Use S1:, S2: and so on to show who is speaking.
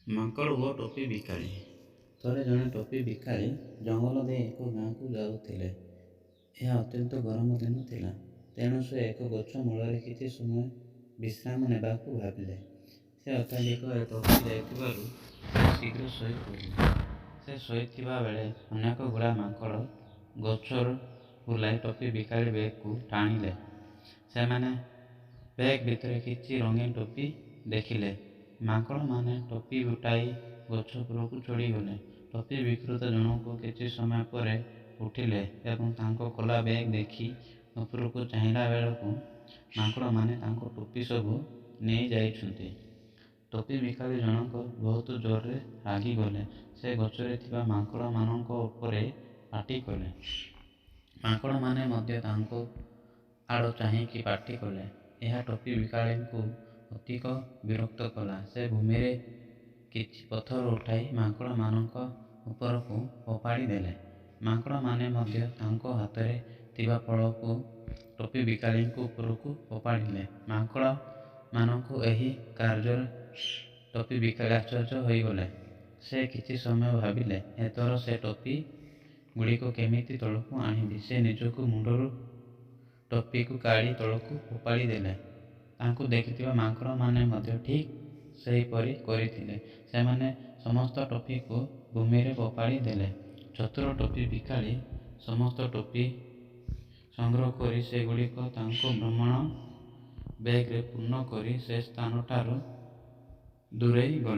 S1: ମାଙ୍କଡ଼ ଓ ଟୋପି ଭିକାରୀ। ଥରେ ଜଣେ ଟୋପି ଭିକାରୀ ଜଙ୍ଗଲ ଦେଇ ଏକ ଗାଁକୁ ଯାଉଥିଲେ। ଏହା ଅତ୍ୟନ୍ତ ଗରମ ଦିନ ଥିଲା। ତେଣୁ ସେ ଏକ ଗଛ ମୂଳରେ କିଛି ସମୟ ବିଶ୍ରାମ ନେବାକୁ ଭାବିଲେ। ସେ ଅତ୍ୟଧିକ ଟୋପି ଯାଇଥିବାରୁ ଶୀଘ୍ର ଶୋଇପଡ଼ିଲେ। ସେ ଶୋଇଥିବା ବେଳେ ଅନେକ ଗୁଡ଼ା ମାଙ୍କଡ଼ ଗଛରୁ ଓହ୍ଲାଇ ଟୋପି ଭିକାରୀ ବେଗକୁ ଟାଣିଲେ। ସେମାନେ ବେଗ ଭିତରେ କିଛି ରଙ୍ଗୀନ ଟୋପି ଦେଖିଲେ। ମାଙ୍କଡ଼ମାନେ ଟୋପି ଗୋଟାଇ ଗଛ ଉପରକୁ ଚଢ଼ିଗଲେ। ଟୋପି ବିକ୍ରେତା ଜଣକ କିଛି ସମୟ ପରେ ଉଠିଲେ ଏବଂ ତାଙ୍କ ଖୋଲା ବେଗ ଦେଖି ଉପରକୁ ଚାହିଁଲା ବେଳକୁ ମାଙ୍କଡ଼ମାନେ ତାଙ୍କ ଟୋପି ସବୁ ନେଇଯାଇଛନ୍ତି। ଟୋପି ଭିକାରୀ ଜଣକ ବହୁତ ଜୋରରେ ରାଗିଗଲେ। ସେ ଗଛରେ ଥିବା ମାଙ୍କଡ଼ମାନଙ୍କ ଉପରେ ପାଟି କଲେ। ମାଙ୍କଡ଼ମାନେ ମଧ୍ୟ ତାଙ୍କ ଆଡ଼ ଚାହିଁକି ପାଟି କଲେ। ଏହା ଟୋପି ଭିକାରୀଙ୍କୁ ଅଧିକ ବିରକ୍ତ କଲା। ସେ ଭୂମିରେ କିଛି ପଥର ଉଠାଇ ମାଙ୍କଡ଼ମାନଙ୍କ ଉପରକୁ ଫୋପାଡ଼ି ଦେଲେ। ମାଙ୍କଡ଼ମାନେ ମଧ୍ୟ ତାଙ୍କ ହାତରେ ଥିବା ଫଳକୁ ଟୋପି ଭିକାରୀଙ୍କ ଉପରକୁ ଫୋପାଡ଼ିଲେ। ମାଙ୍କଡ଼ମାନଙ୍କ ଏହି କାର୍ଯ୍ୟରେ ଟୋପି ଭିକାରୀ ଆଶ୍ଚର୍ଯ୍ୟ ହୋଇଗଲେ। ସେ କିଛି ସମୟ ଭାବିଲେ, ଏଥର ସେ ଟୋପି ଗୁଡ଼ିକ କେମିତି ତଳକୁ ଆଣିବି। ସେ ନିଜ ମୁଣ୍ଡରୁ ଟୋପିକୁ କାଢ଼ି ତଳକୁ ଫୋପାଡ଼ି ଦେଲେ। ତାଙ୍କୁ ଦେଖିଥିବା ମାଙ୍କଡ଼ମାନେ ମଧ୍ୟ ଠିକ୍ ସେହିପରି କରିଥିଲେ। ସେମାନେ ସମସ୍ତ ଟୋପିକୁ ଭୂମିରେ ଫୋପାଡ଼ି ଦେଲେ। ଚତୁର ଟୋପି ଭିକାରୀ ସମସ୍ତ ଟୋପି ସଂଗ୍ରହ କରି ସେଗୁଡ଼ିକ ତାଙ୍କ ଭ୍ରମଣ ବେଗରେ ପୂର୍ଣ୍ଣ କରି ସେ ସ୍ଥାନଠାରୁ ଦୂରେଇ ଗଲେ।